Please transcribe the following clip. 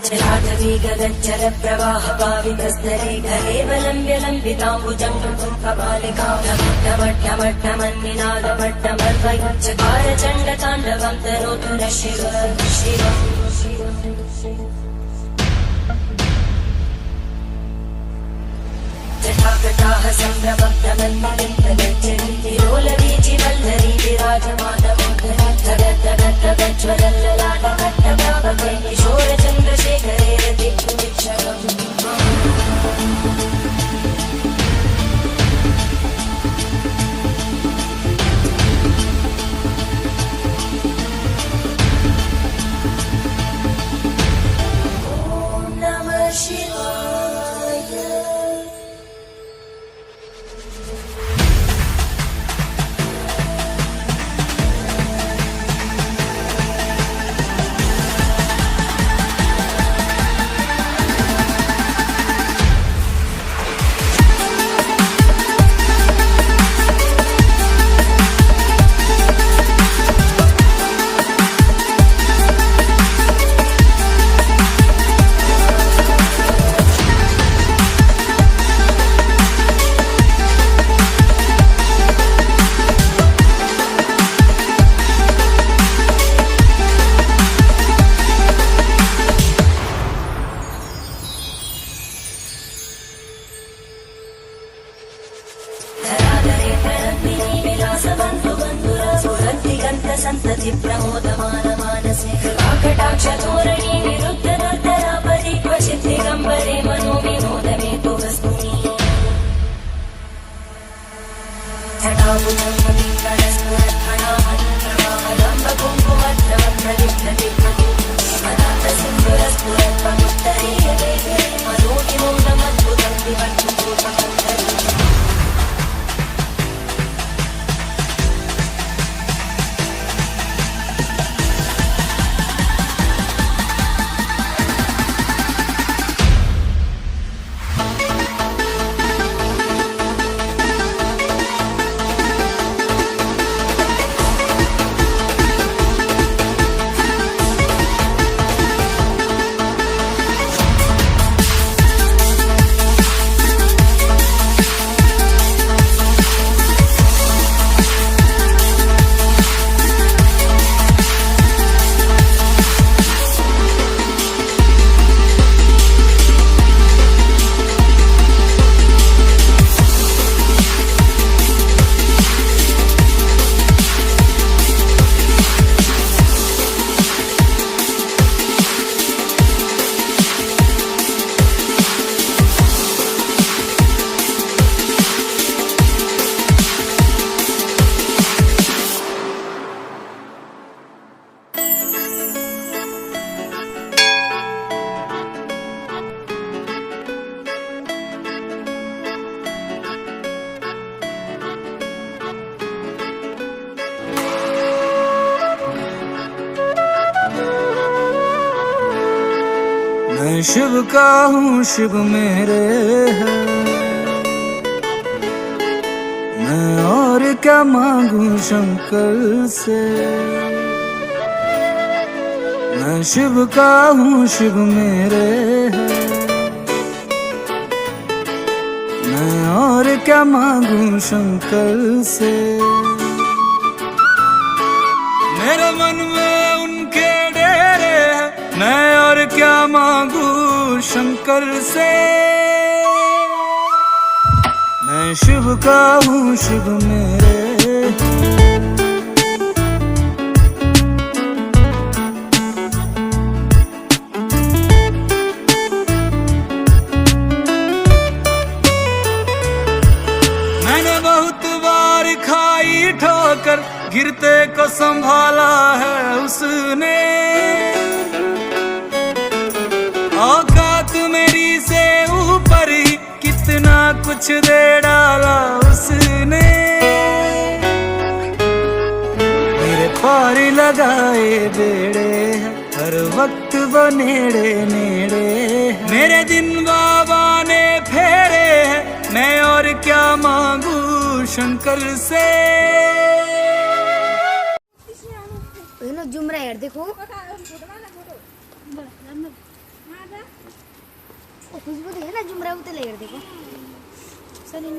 जलाटवी गगनचर प्रवाह पावितस्तरे केवलम्ब्य लम्बिताम्बुजं टमट्टमट्टमन्निनादमट्टमर्वयच्चकार चण्डताण्डवं तनोतु नः शिव शिव जटाकटाः सम्भ्रमब्धमन्मलिन्दगच्छन्ति लोलवीचि वल्लरी विराजमानमोहनज्वलल्ललाटकट्टभावके किशोरचन्द्रशेखरे रतिपुनिक्षणम् ॐ नमः शिवाय। संतति प्रमोदमान मानसे कृपाकटाक्षतोरणी निरुद्ध दुर्धरापदि क्वचित् दिगम्बरे मनो विनोदमे तु वस्तुनि मैं शिव का हूँ शिव मेरे है, मैं और क्या मांगू शंकर से। मैं शिव का हूँ शिव मेरे है, मैं और क्या मांगू शंकर से। मेरे मन में उनके डेरे हैं, मैं और क्या मांगू शंकर से। मैं शिव का हूँ शिव मेरे। मैंने बहुत बार खाई ठोकर, गिरते को संभाला है उसने। औकात मेरी से ऊपर ही कितना कुछ दे डाला उसने। मेरे पार लगाए बेड़े हर वक्त वो नेड़े नेड़े। मेरे दिन बाबा ने फेरे हैं, मैं और क्या मांगू शंकर से। जुमरा यार देखो खुशबू देखो ना जुमरा उते ले देखो सनी